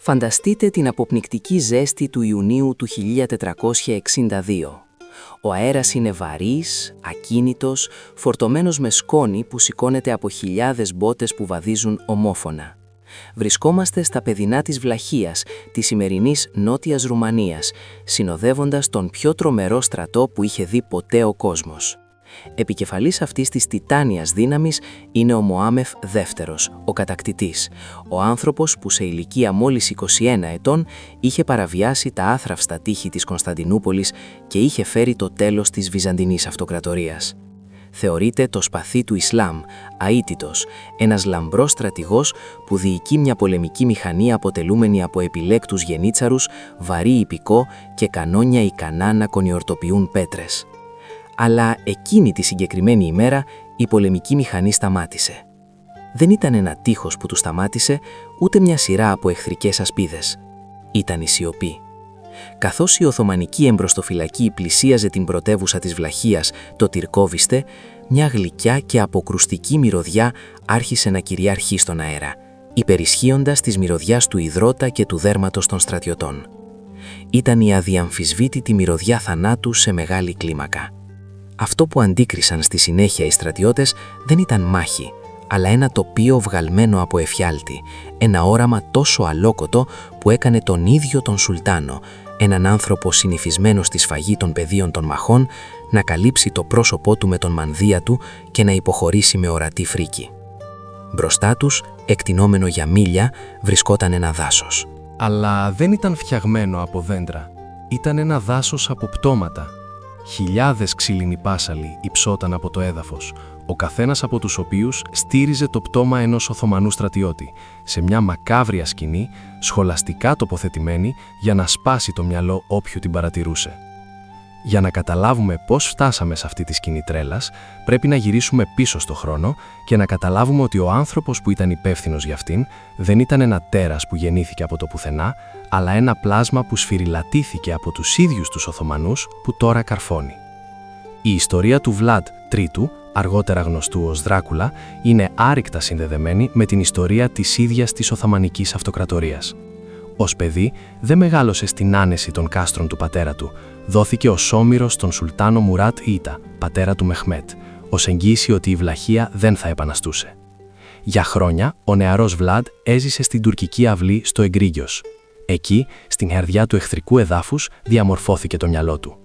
Φανταστείτε την αποπνικτική ζέστη του Ιουνίου του 1462. Ο αέρας είναι βαρύς, ακίνητος, φορτωμένος με σκόνη που σηκώνεται από χιλιάδες μπότες που βαδίζουν ομόφωνα. Βρισκόμαστε στα παιδινά της Βλαχίας, της σημερινής Νότιας Ρουμανίας, συνοδεύοντας τον πιο τρομερό στρατό που είχε δει ποτέ ο κόσμος. Επικεφαλής αυτής της τιτάνιας δύναμης είναι ο Μωάμεθ Δεύτερος, ο κατακτητής, ο άνθρωπος που σε ηλικία μόλις 21 ετών είχε παραβιάσει τα άθραυστα τείχη της Κωνσταντινούπολης και είχε φέρει το τέλος της Βυζαντινής Αυτοκρατορίας. Θεωρείται το σπαθί του Ισλάμ, αίτητος, ένας λαμπρός στρατηγός που διοικεί μια πολεμική μηχανή αποτελούμενη από επιλέκτους γενίτσαρους, βαρύ ιππικό και κανόνια ικανά να κονιορτοποιούν πέτρες. Αλλά εκείνη τη συγκεκριμένη ημέρα η πολεμική μηχανή σταμάτησε. Δεν ήταν ένα τείχος που του σταμάτησε, ούτε μια σειρά από εχθρικές ασπίδες. Ήταν η σιωπή. Καθώς η Οθωμανική εμπροστοφυλακή πλησίαζε την πρωτεύουσα της Βλαχίας, το Τυρκόβιστε, μια γλυκιά και αποκρουστική μυρωδιά άρχισε να κυριαρχεί στον αέρα, υπερισχύοντας της μυρωδιάς του ιδρώτα και του δέρματος των στρατιωτών. Ήταν η αδιαμφισβήτητη μυρωδιά θανάτου σε μεγάλη κλίμακα. Αυτό που αντίκρισαν στη συνέχεια οι στρατιώτες δεν ήταν μάχη, αλλά ένα τοπίο βγαλμένο από εφιάλτη, ένα όραμα τόσο αλόκοτο που έκανε τον ίδιο τον Σουλτάνο, έναν άνθρωπο συνηθισμένο στη σφαγή των πεδίων των μαχών, να καλύψει το πρόσωπό του με τον μανδύα του και να υποχωρήσει με ορατή φρίκη. Μπροστά τους, εκτινόμενο για μίλια, βρισκόταν ένα δάσος. Αλλά δεν ήταν φτιαγμένο από δέντρα. Ήταν ένα δάσος από πτώματα. Χιλιάδες ξύλινοι πάσαλοι υψώταν από το έδαφος, ο καθένας από τους οποίους στήριζε το πτώμα ενός Οθωμανού στρατιώτη, σε μια μακάβρια σκηνή, σχολαστικά τοποθετημένη για να σπάσει το μυαλό όποιου την παρατηρούσε. Για να καταλάβουμε πώς φτάσαμε σε αυτή τη σκηνή τρέλας, πρέπει να γυρίσουμε πίσω στο χρόνο και να καταλάβουμε ότι ο άνθρωπος που ήταν υπεύθυνος για αυτήν δεν ήταν ένα τέρας που γεννήθηκε από το πουθενά, αλλά ένα πλάσμα που σφυριλατήθηκε από τους ίδιους τους Οθωμανούς που τώρα καρφώνει. Η ιστορία του Βλάντ Τρίτου, αργότερα γνωστού ως Δράκουλα, είναι άρρηκτα συνδεδεμένη με την ιστορία της ίδιας της Οθωμανικής Αυτοκρατορίας. Ως παιδί, δεν μεγάλωσε στην άνεση των κάστρων του πατέρα του. Δόθηκε ως όμηρος στον Σουλτάνο Μουράτ Ήτα, πατέρα του Μεχμέτ, ως εγγύηση ότι η Βλαχία δεν θα επαναστούσε. Για χρόνια, ο νεαρός Βλάντ έζησε στην τουρκική αυλή στο Εγκρίγιος. Εκεί, στην καρδιά του εχθρικού εδάφους, διαμορφώθηκε το μυαλό του.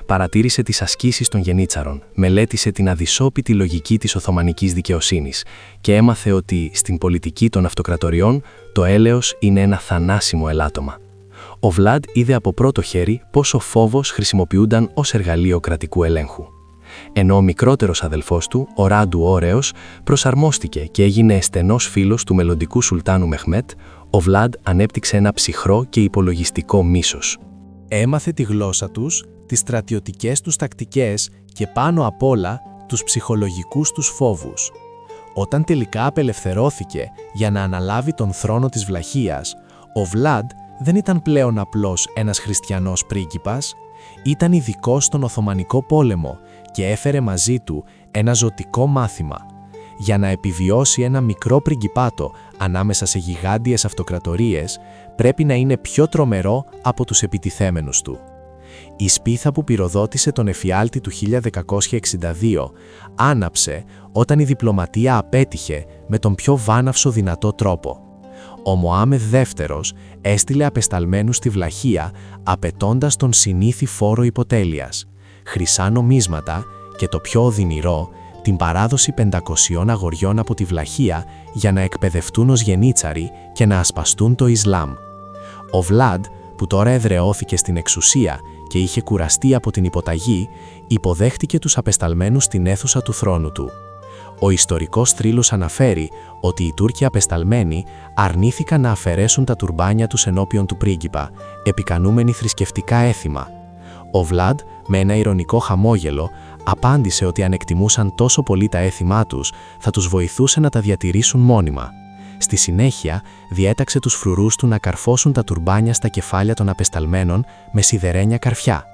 Παρατήρησε τις ασκήσεις των γενίτσαρων, μελέτησε την αδυσόπιτη λογική της Οθωμανικής δικαιοσύνης και έμαθε ότι στην πολιτική των αυτοκρατοριών το έλεος είναι ένα θανάσιμο ελάττωμα. Ο Βλάντ είδε από πρώτο χέρι πώς ο φόβος χρησιμοποιούνταν ως εργαλείο κρατικού ελέγχου. Ενώ ο μικρότερος αδελφός του, ο Ράντου Ωρέος, προσαρμόστηκε και έγινε στενός φίλος του μελλοντικού Σουλτάνου Μεχμέτ, ο Βλάντ ανέπτυξε ένα ψυχρό και υπολογιστικό μίσος. Έμαθε τη γλώσσα τους, τις στρατιωτικές τους τακτικές και πάνω απ' όλα τους ψυχολογικούς τους φόβους. Όταν τελικά απελευθερώθηκε για να αναλάβει τον θρόνο της Βλαχίας, ο Βλάντ δεν ήταν πλέον απλώς ένας χριστιανός πρίγκιπας, ήταν ειδικός στον Οθωμανικό πόλεμο και έφερε μαζί του ένα ζωτικό μάθημα. Για να επιβιώσει ένα μικρό πριγκιπάτο ανάμεσα σε γιγάντιες αυτοκρατορίες, πρέπει να είναι πιο τρομερό από τους επιτιθέμενους του. Η σπίθα που πυροδότησε τον εφιάλτη του 1162 άναψε όταν η διπλωματία απέτυχε με τον πιο βάναυσο δυνατό τρόπο. Ο Μωάμεθ Δεύτερος έστειλε απεσταλμένους στη Βλαχία απαιτώντας τον συνήθι φόρο υποτέλειας, χρυσά νομίσματα και το πιο οδυνηρό, την παράδοση 500 αγοριών από τη Βλαχία για να εκπαιδευτούν ως γενίτσαροι και να ασπαστούν το Ισλάμ. Ο Βλάντ, που τώρα εδραιώθηκε στην εξουσία και είχε κουραστεί από την υποταγή, υποδέχτηκε τους απεσταλμένους στην αίθουσα του θρόνου του. Ο ιστορικός θρύλος αναφέρει ότι οι Τούρκοι απεσταλμένοι αρνήθηκαν να αφαιρέσουν τα τουρμπάνια τους ενώπιον του πρίγκιπα, επικανούμενοι θρησκευτικά έθιμα. Ο Βλάντ, με ένα ειρωνικό χαμόγελο, απάντησε ότι αν εκτιμούσαν τόσο πολύ τα έθιμά τους, θα τους βοηθούσε να τα διατηρήσουν μόνιμα. Στη συνέχεια, διέταξε τους φρουρούς του να καρφώσουν τα τουρμπάνια στα κεφάλια των απεσταλμένων με σιδερένια καρφιά.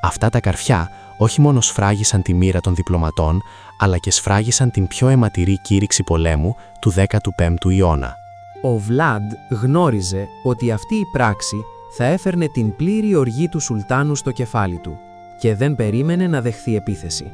Αυτά τα καρφιά όχι μόνο σφράγισαν τη μοίρα των διπλωματών, αλλά και σφράγισαν την πιο αιματηρή κήρυξη πολέμου του 15ου αιώνα. Ο Βλάντ γνώριζε ότι αυτή η πράξη θα έφερνε την πλήρη οργή του Σουλτάνου στο κεφάλι του και δεν περίμενε να δεχθεί επίθεση.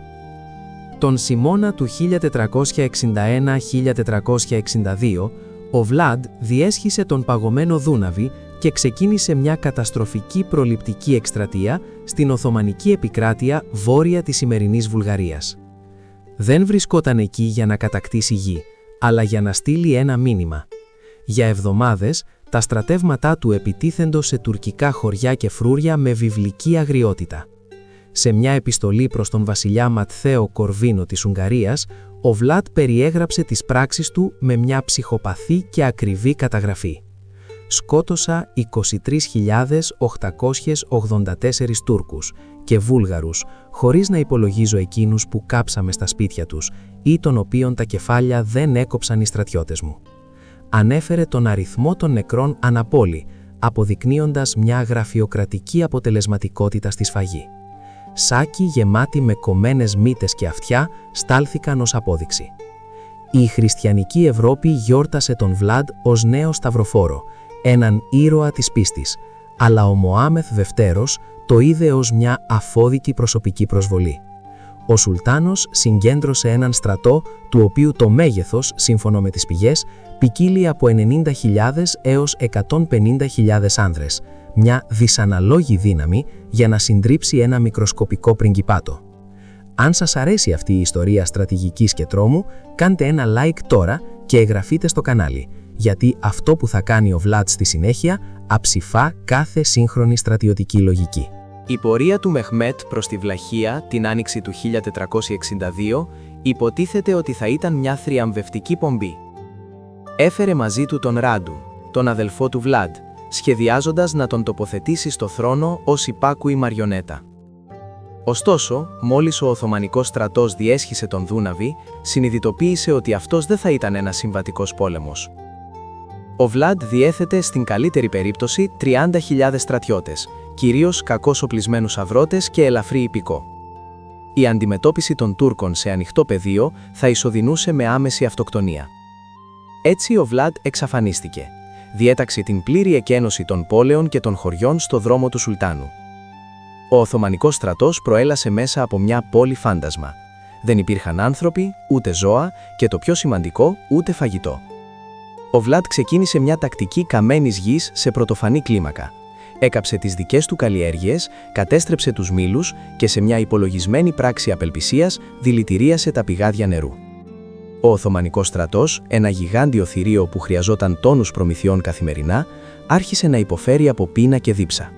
Τον Σιμώνα του 1461-1462, ο Βλάντ διέσχισε τον παγωμένο Δούναβη και ξεκίνησε μια καταστροφική προληπτική εκστρατεία στην Οθωμανική επικράτεια βόρεια της σημερινής Βουλγαρίας. Δεν βρισκόταν εκεί για να κατακτήσει γη, αλλά για να στείλει ένα μήνυμα. Για εβδομάδες, τα στρατεύματά του επιτίθεντο σε τουρκικά χωριά και φρούρια με βιβλική αγριότητα. Σε μια επιστολή προς τον βασιλιά Ματθαίο Κορβίνο της Ουγγαρίας, ο Βλάντ περιέγραψε τις πράξεις του με μια ψυχοπαθή και ακριβή καταγραφή. Σκότωσα 23.884 Τούρκους και Βούλγαρους, χωρίς να υπολογίζω εκείνους που κάψαμε στα σπίτια τους ή των οποίων τα κεφάλια δεν έκοψαν οι στρατιώτες μου. Ανέφερε τον αριθμό των νεκρών αναπόλη, αποδεικνύοντας μια γραφειοκρατική αποτελεσματικότητα στη σφαγή. Σάκοι γεμάτοι με κομμένες μύτες και αυτιά στάλθηκαν ως απόδειξη. Η χριστιανική Ευρώπη γιόρτασε τον Βλάντ ως νέο σταυροφόρο, έναν ήρωα της πίστης, αλλά ο Μωάμεθ Δευτέρος το είδε ως μια αφώδικη προσωπική προσβολή. Ο Σουλτάνος συγκέντρωσε έναν στρατό του οποίου το μέγεθος, σύμφωνο με τις πηγές, ποικίλει από 90.000 έως 150.000 άνδρες, μια δυσαναλόγη δύναμη για να συντρίψει ένα μικροσκοπικό πριγκιπάτο. Αν σας αρέσει αυτή η ιστορία στρατηγικής και τρόμου, κάντε ένα like τώρα και εγγραφείτε στο κανάλι, γιατί αυτό που θα κάνει ο Βλάντ στη συνέχεια αψηφά κάθε σύγχρονη στρατιωτική λογική. Η πορεία του Μεχμέτ προς τη Βλαχία την άνοιξη του 1462 υποτίθεται ότι θα ήταν μια θριαμβευτική πομπή. Έφερε μαζί του τον Ράντου, τον αδελφό του Βλάντ, σχεδιάζοντας να τον τοποθετήσει στο θρόνο ως υπάκουη μαριονέτα. Ωστόσο, μόλις ο Οθωμανικός στρατός διέσχισε τον Δούναβη, συνειδητοποίησε ότι αυτός δεν θα ήταν ένας συμβατικός πόλεμος. Ο Βλάντ διέθετε στην καλύτερη περίπτωση 30.000 στρατιώτες, κυρίως κακώς οπλισμένους αγρότες και ελαφρύ ιππικό. Η αντιμετώπιση των Τούρκων σε ανοιχτό πεδίο θα ισοδυνούσε με άμεση αυτοκτονία. Έτσι ο Βλάντ εξαφανίστηκε. Διέταξε την πλήρη εκένωση των πόλεων και των χωριών στο δρόμο του Σουλτάνου. Ο Οθωμανικός στρατός προέλασε μέσα από μια πόλη φάντασμα. Δεν υπήρχαν άνθρωποι, ούτε ζώα και το πιο σημαντικό, ούτε φαγητό. Ο Βλάντ ξεκίνησε μια τακτική καμένης γης σε πρωτοφανή κλίμακα. Έκαψε τις δικές του καλλιέργειες, κατέστρεψε τους μήλους και σε μια υπολογισμένη πράξη απελπισίας δηλητηρίασε τα πηγάδια νερού. Ο Οθωμανικός στρατός, ένα γιγάντιο θηρίο που χρειαζόταν τόνους προμηθειών καθημερινά, άρχισε να υποφέρει από πείνα και δίψα.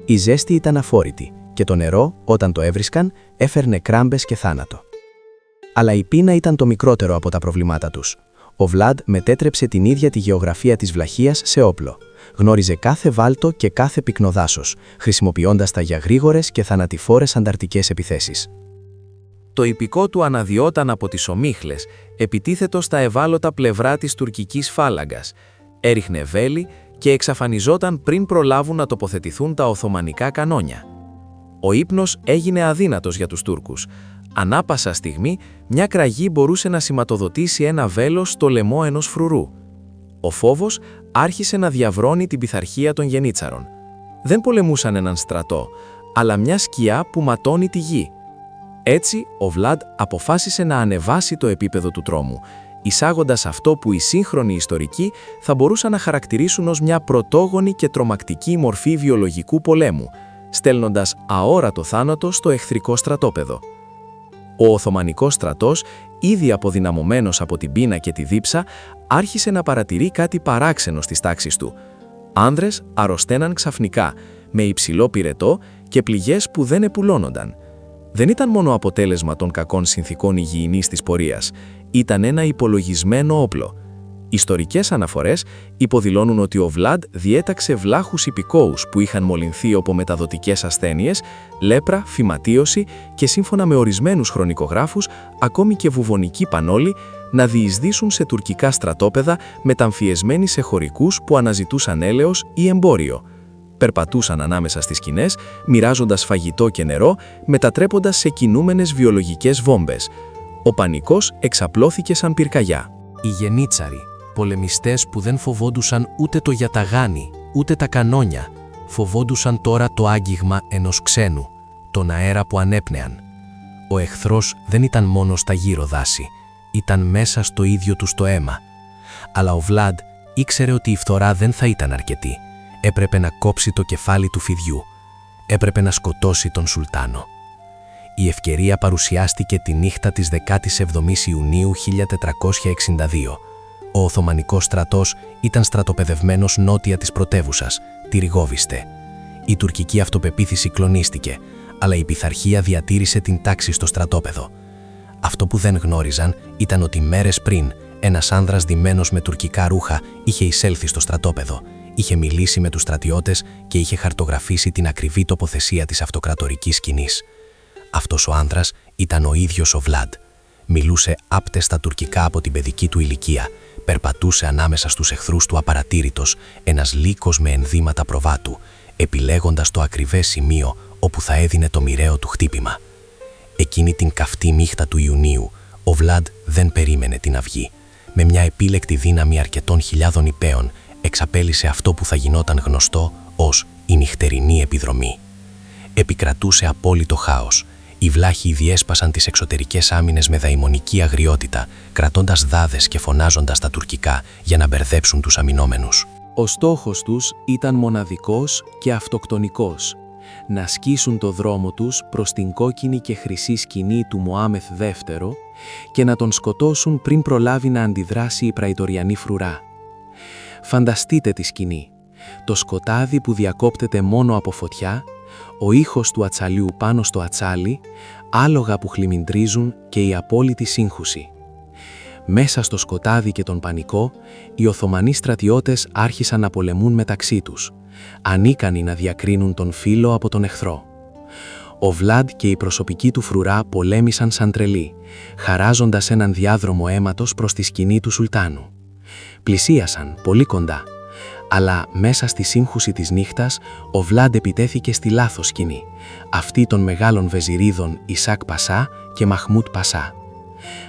Η ζέστη ήταν αφόρητη και το νερό, όταν το έβρισκαν, έφερνε κράμπες και θάνατο. Αλλά η πείνα ήταν το μικρότερο από τα προβλήματα τους. Ο Βλάντ μετέτρεψε την ίδια τη γεωγραφία της Βλαχίας σε όπλο. Γνώριζε κάθε βάλτο και κάθε πυκνοδάσος, χρησιμοποιώντας τα για γρήγορες και θανατηφόρες ανταρτικές επιθέσεις. Το ιππικό του αναδιόταν από τις ομίχλες, επιτίθετο στα ευάλωτα πλευρά της τουρκικής φάλαγγας, έριχνε βέλη και εξαφανιζόταν πριν προλάβουν να τοποθετηθούν τα οθωμανικά κανόνια. Ο ύπνος έγινε αδύνατος για τους Τούρκους. Ανά πάσα στιγμή, μια κραγή μπορούσε να σηματοδοτήσει ένα βέλος στο λαιμό ενός φρουρού. Ο φόβος άρχισε να διαβρώνει την πειθαρχία των γενίτσαρων. Δεν πολεμούσαν έναν στρατό, αλλά μια σκιά που ματώνει τη γη. Έτσι, ο Βλάντ αποφάσισε να ανεβάσει το επίπεδο του τρόμου, εισάγοντας αυτό που οι σύγχρονοι ιστορικοί θα μπορούσαν να χαρακτηρίσουν ως μια πρωτόγονη και τρομακτική μορφή βιολογικού πολέμου, στέλνοντας αόρατο θάνατο στο εχθρικό στρατόπεδο. Ο Οθωμανικός στρατός, ήδη αποδυναμωμένος από την πείνα και τη δίψα, άρχισε να παρατηρεί κάτι παράξενο στις τάξεις του. Άνδρες αρρωσταίναν ξαφνικά, με υψηλό πυρετό και πληγές που δεν επουλώνονταν. Δεν ήταν μόνο αποτέλεσμα των κακών συνθηκών υγιεινής της πορείας, ήταν ένα υπολογισμένο όπλο. Ιστορικές αναφορές υποδηλώνουν ότι ο Βλάντ διέταξε βλάχους ιππικόους που είχαν μολυνθεί από μεταδοτικές ασθένειες, λέπρα, φυματίωση και σύμφωνα με ορισμένους χρονικογράφους, ακόμη και βουβονική πανόλη, να διεισδύσουν σε τουρκικά στρατόπεδα μεταμφιεσμένοι σε χωρικούς που αναζητούσαν έλεος ή εμπόριο. Περπατούσαν ανάμεσα στις σκηνές, μοιράζοντας φαγητό και νερό, μετατρέποντας σε κινούμενες βιολογικές βόμβες. Ο πανικός εξαπλώθηκε σαν πυρκαγιά. Οι γενίτσαροι, πολεμιστές που δεν φοβόντουσαν ούτε το γιαταγάνι, ούτε τα κανόνια. Φοβόντουσαν τώρα το άγγιγμα ενός ξένου, τον αέρα που ανέπνεαν. Ο εχθρός δεν ήταν μόνο στα γύρω δάση, ήταν μέσα στο ίδιο του το αίμα. Αλλά ο Βλάντ ήξερε ότι η φθορά δεν θα ήταν αρκετή. Έπρεπε να κόψει το κεφάλι του φιδιού. Έπρεπε να σκοτώσει τον Σουλτάνο. Η ευκαιρία παρουσιάστηκε τη νύχτα της 17ης Ιουνίου 1462. Ο Οθωμανικός στρατός ήταν στρατοπεδευμένος νότια της πρωτεύουσας, τη Ριγόβιστε. Η τουρκική αυτοπεποίθηση κλονίστηκε, αλλά η πειθαρχία διατήρησε την τάξη στο στρατόπεδο. Αυτό που δεν γνώριζαν ήταν ότι μέρες πριν ένας άνδρας ντυμένος με τουρκικά ρούχα είχε εισέλθει στο στρατόπεδο, είχε μιλήσει με τους στρατιώτες και είχε χαρτογραφήσει την ακριβή τοποθεσία της αυτοκρατορικής σκηνής. Αυτός ο άνδρας ήταν ο ίδιος ο Βλάντ. Μιλούσε άπτεστα τουρκικά από την παιδική του ηλικία, περπατούσε ανάμεσα στους εχθρούς του απαρατήρητος, ένας λύκος με ενδύματα προβάτου, επιλέγοντας το ακριβές σημείο όπου θα έδινε το μοιραίο του χτύπημα. Εκείνη την καυτή νύχτα του Ιουνίου, ο Βλάντ δεν περίμενε την αυγή. Με μια επίλεκτη δύναμη αρκετών χιλιάδων υπέων, εξαπέλυσε αυτό που θα γινόταν γνωστό ως η νυχτερινή επιδρομή. Επικρατούσε απόλυτο χάος. Οι βλάχοι διέσπασαν τις εξωτερικές άμυνες με δαημονική αγριότητα, κρατώντας δάδες και φωνάζοντας τα τουρκικά για να μπερδέψουν τους αμυνόμενους. Ο στόχος τους ήταν μοναδικός και αυτοκτονικός: να σκίσουν το δρόμο τους προς την κόκκινη και χρυσή σκηνή του Μωάμεθ δεύτερο και να τον σκοτώσουν πριν προλάβει να αντιδράσει η πραϊτοριανή φρουρά. Φανταστείτε τη σκηνή. Το σκοτάδι που διακόπτεται μόνο από φωτιά, ο ήχος του ατσαλιού πάνω στο ατσάλι, άλογα που χλιμιντρίζουν και η απόλυτη σύγχουση. Μέσα στο σκοτάδι και τον πανικό, οι Οθωμανοί στρατιώτες άρχισαν να πολεμούν μεταξύ τους, ανίκανοι να διακρίνουν τον φίλο από τον εχθρό. Ο Βλάντ και η προσωπική του φρουρά πολέμησαν σαν τρελοί, χαράζοντας έναν διάδρομο αίματος προς τη σκηνή του Σουλτάνου. Πλησίασαν πολύ κοντά, αλλά μέσα στη σύγχουση της νύχτας ο Βλάντ επιτέθηκε στη λάθος σκηνή, αυτή των μεγάλων βεζιρίδων Ισάκ Πασά και Μαχμούτ Πασά.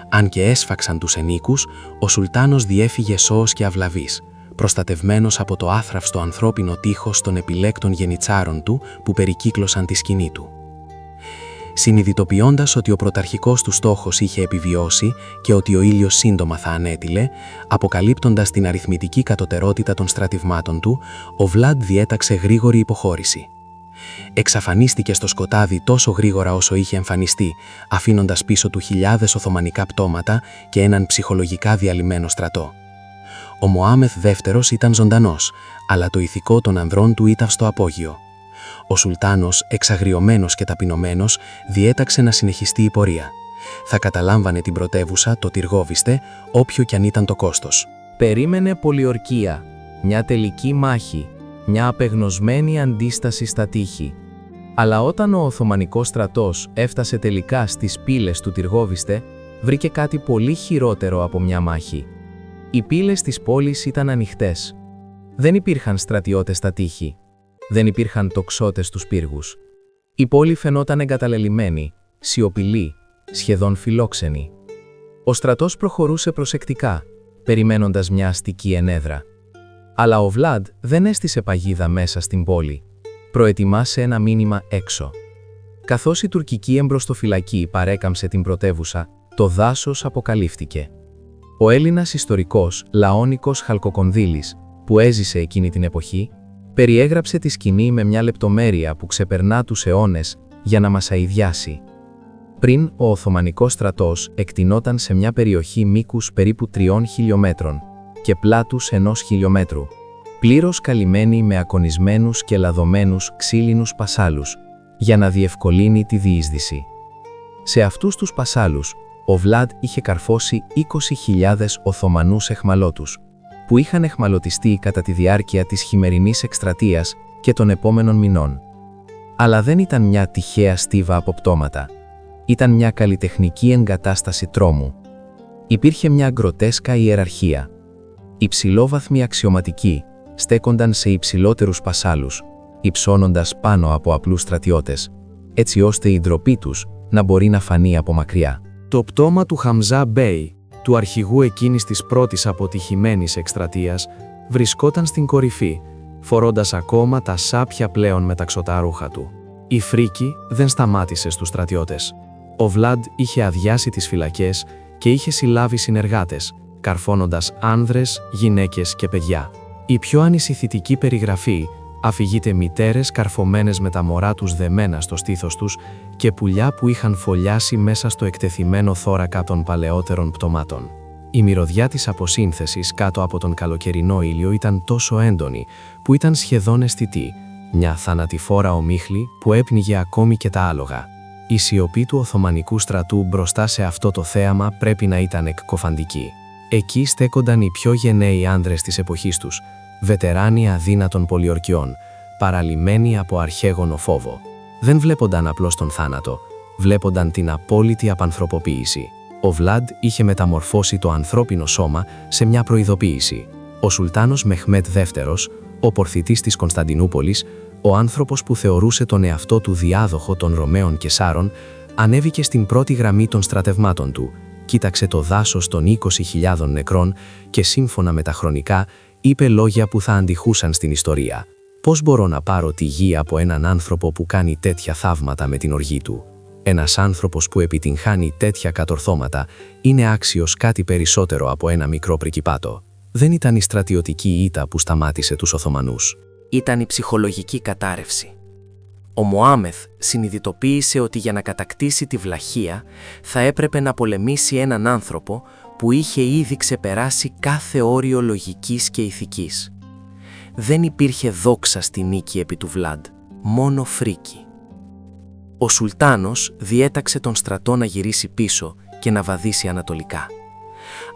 Αν και έσφαξαν τους ενίκους, ο Σουλτάνος διέφυγε σώος και αυλαβής, προστατευμένος από το άθραυστο ανθρώπινο τείχος των επιλέκτων γενιτσάρων του που περικύκλωσαν τη σκηνή του. Συνειδητοποιώντας ότι ο πρωταρχικός του στόχος είχε επιβιώσει και ότι ο ήλιος σύντομα θα ανέτειλε, αποκαλύπτοντας την αριθμητική κατωτερότητα των στρατευμάτων του, ο Βλάντ διέταξε γρήγορη υποχώρηση. Εξαφανίστηκε στο σκοτάδι τόσο γρήγορα όσο είχε εμφανιστεί, αφήνοντας πίσω του χιλιάδες Οθωμανικά πτώματα και έναν ψυχολογικά διαλυμένο στρατό. Ο Μωάμεθ δεύτερος ήταν ζωντανός, αλλά το ηθικό των ανδρών του ήταν στο απόγειο. Ο Σουλτάνος, εξαγριωμένος και ταπεινωμένος, διέταξε να συνεχιστεί η πορεία. Θα καταλάμβανε την πρωτεύουσα, το Τυργόβιστε, όποιο κι αν ήταν το κόστος. Περίμενε πολιορκία, μια τελική μάχη, μια απεγνωσμένη αντίσταση στα τείχη. Αλλά όταν ο Οθωμανικός στρατός έφτασε τελικά στις πύλες του Τυργόβιστε, βρήκε κάτι πολύ χειρότερο από μια μάχη. Οι πύλες της πόλης ήταν ανοιχτές. Δεν υπήρχαν στρατιώτες στα τείχη. Δεν υπήρχαν τοξότες στους πύργους. Η πόλη φαινόταν εγκαταλελειμμένη, σιωπηλή, σχεδόν φιλόξενη. Ο στρατός προχωρούσε προσεκτικά, περιμένοντας μια αστική ενέδρα. Αλλά ο Βλάντ δεν έστησε παγίδα μέσα στην πόλη. Προετοιμάσε ένα μήνυμα έξω. Καθώς η τουρκική εμπροστοφυλακή παρέκαμψε την πρωτεύουσα, το δάσος αποκαλύφθηκε. Ο Έλληνας ιστορικός Λαόνικος Χαλκοκονδύλης, που έζησε εκείνη την εποχή, περιέγραψε τη σκηνή με μια λεπτομέρεια που ξεπερνά τους αιώνες για να μας αηδιάσει. Πριν, ο Οθωμανικός στρατός εκτινόταν σε μια περιοχή μήκους περίπου 3 χιλιόμετρων και πλάτους 1 χιλιόμετρου, πλήρως καλυμμένη με ακονισμένους και λαδωμένους ξύλινους πασάλους, για να διευκολύνει τη διείσδυση. Σε αυτούς τους πασάλους, ο Βλάντ είχε καρφώσει 20.000 Οθωμανούς αιχμαλώτους, που είχαν αιχμαλωτιστεί κατά τη διάρκεια της χειμερινής εκστρατείας και των επόμενων μηνών. Αλλά δεν ήταν μια τυχαία στίβα από πτώματα. Ήταν μια καλλιτεχνική εγκατάσταση τρόμου. Υπήρχε μια γκροτέσκα ιεραρχία. Υψηλόβαθμοι αξιωματικοί στέκονταν σε υψηλότερους πασάλους, υψώνοντας πάνω από απλούς στρατιώτες, έτσι ώστε η ντροπή τους να μπορεί να φανεί από μακριά. Το πτώμα του Χαμζά Μπέι, του αρχηγού εκείνης της πρώτης αποτυχημένης εκστρατείας, βρισκόταν στην κορυφή, φορώντας ακόμα τα σάπια πλέον μεταξωτά ρούχα του. Η φρίκη δεν σταμάτησε στους στρατιώτες. Ο Βλάντ είχε αδειάσει τις φυλακές και είχε συλλάβει συνεργάτες, καρφώνοντας άνδρες, γυναίκες και παιδιά. Η πιο ανησυχητική περιγραφή αφηγείται μητέρες καρφωμένες με τα μωρά τους δεμένα στο στήθος τους και πουλιά που είχαν φωλιάσει μέσα στο εκτεθειμένο θώρακα των παλαιότερων πτωμάτων. Η μυρωδιά της αποσύνθεσης κάτω από τον καλοκαιρινό ήλιο ήταν τόσο έντονη που ήταν σχεδόν αισθητή, μια θανατηφόρα ομίχλη που έπνιγε ακόμη και τα άλογα. Η σιωπή του Οθωμανικού στρατού μπροστά σε αυτό το θέαμα πρέπει να ήταν εκκοφαντική. Εκεί στέκονταν οι πιο γενναίοι άνδρες της εποχής τους, βετεράνοι αδύνατων πολιορκιών, παραλυμμένοι από αρχαίγονο φόβο. Δεν βλέπονταν απλώς τον θάνατο, βλέπονταν την απόλυτη απανθρωποποίηση. Ο Βλάντ είχε μεταμορφώσει το ανθρώπινο σώμα σε μια προειδοποίηση. Ο Σουλτάνος Μεχμέτ Δεύτερος, ο πορθητής της Κωνσταντινούπολης, ο άνθρωπος που θεωρούσε τον εαυτό του διάδοχο των Ρωμαίων Κεσάρων, ανέβηκε στην πρώτη γραμμή των στρατευμάτων του, κοίταξε το δάσος των 20.000 νεκρών και σύμφωνα με τα χρονικά είπε λόγια που θα αντιχούσαν στην ιστορία. «Πώς μπορώ να πάρω τη γη από έναν άνθρωπο που κάνει τέτοια θαύματα με την οργή του? Ένας άνθρωπος που επιτυγχάνει τέτοια κατορθώματα είναι άξιος κάτι περισσότερο από ένα μικρό πρικυπάτο». Δεν ήταν η στρατιωτική ήττα που σταμάτησε τους Οθωμανούς. Ήταν η ψυχολογική κατάρρευση. Ο Μωάμεθ συνειδητοποίησε ότι για να κατακτήσει τη βλαχία θα έπρεπε να πολεμήσει έναν άνθρωπο που είχε ήδη ξεπεράσει κάθε όριο λογικής και ηθικής. Δεν υπήρχε δόξα στη νίκη επί του Βλάντ, μόνο φρίκη. Ο Σουλτάνος διέταξε τον στρατό να γυρίσει πίσω και να βαδίσει ανατολικά.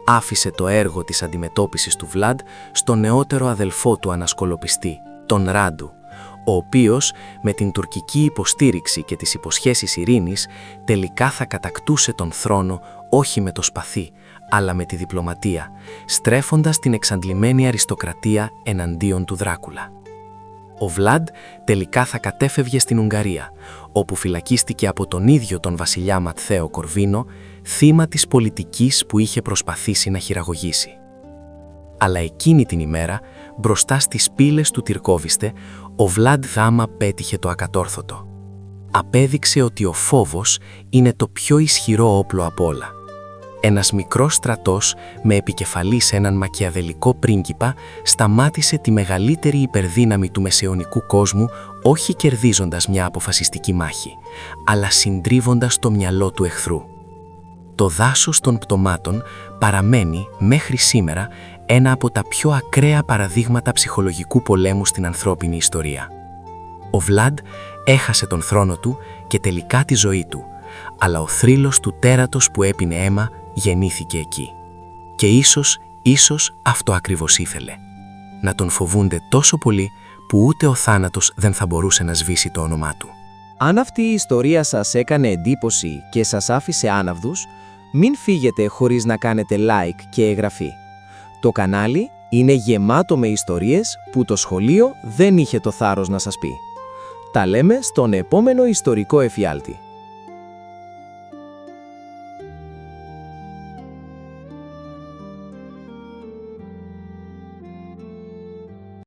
Άφησε το έργο της αντιμετώπισης του Βλάντ στον νεότερο αδελφό του ανασκολοπιστή, τον Ράντου, ο οποίος με την τουρκική υποστήριξη και τις υποσχέσεις ειρήνης τελικά θα κατακτούσε τον θρόνο όχι με το σπαθί, αλλά με τη διπλωματία, στρέφοντας την εξαντλημένη αριστοκρατία εναντίον του Δράκουλα. Ο Βλάντ τελικά θα κατέφευγε στην Ουγγαρία, όπου φυλακίστηκε από τον ίδιο τον βασιλιά Ματθαίο Κορβίνο, θύμα της πολιτικής που είχε προσπαθήσει να χειραγωγήσει. Αλλά εκείνη την ημέρα, μπροστά στις πύλες του Τυρκόβιστε, ο Βλάντ Δάμα πέτυχε το ακατόρθωτο. Απέδειξε ότι ο φόβος είναι το πιο ισχυρό όπλο απ' όλα. Ένας μικρός στρατός με επικεφαλή σε έναν μακιαβελικό πρίγκιπα σταμάτησε τη μεγαλύτερη υπερδύναμη του μεσαιωνικού κόσμου, όχι κερδίζοντας μια αποφασιστική μάχη, αλλά συντρίβοντας το μυαλό του εχθρού. Το δάσος των πτωμάτων παραμένει μέχρι σήμερα ένα από τα πιο ακραία παραδείγματα ψυχολογικού πολέμου στην ανθρώπινη ιστορία. Ο Βλάντ έχασε τον θρόνο του και τελικά τη ζωή του, αλλά ο θρύλος του τέρατος που έπινε αίμα γεννήθηκε εκεί. Και ίσως αυτό ακριβώς ήθελε. Να τον φοβούνται τόσο πολύ που ούτε ο θάνατος δεν θα μπορούσε να σβήσει το όνομά του. Αν αυτή η ιστορία σας έκανε εντύπωση και σας άφησε άναυδους, μην φύγετε χωρίς να κάνετε like και εγγραφή. Το κανάλι είναι γεμάτο με ιστορίες που το σχολείο δεν είχε το θάρρος να σας πει. Τα λέμε στον επόμενο ιστορικό εφιάλτη.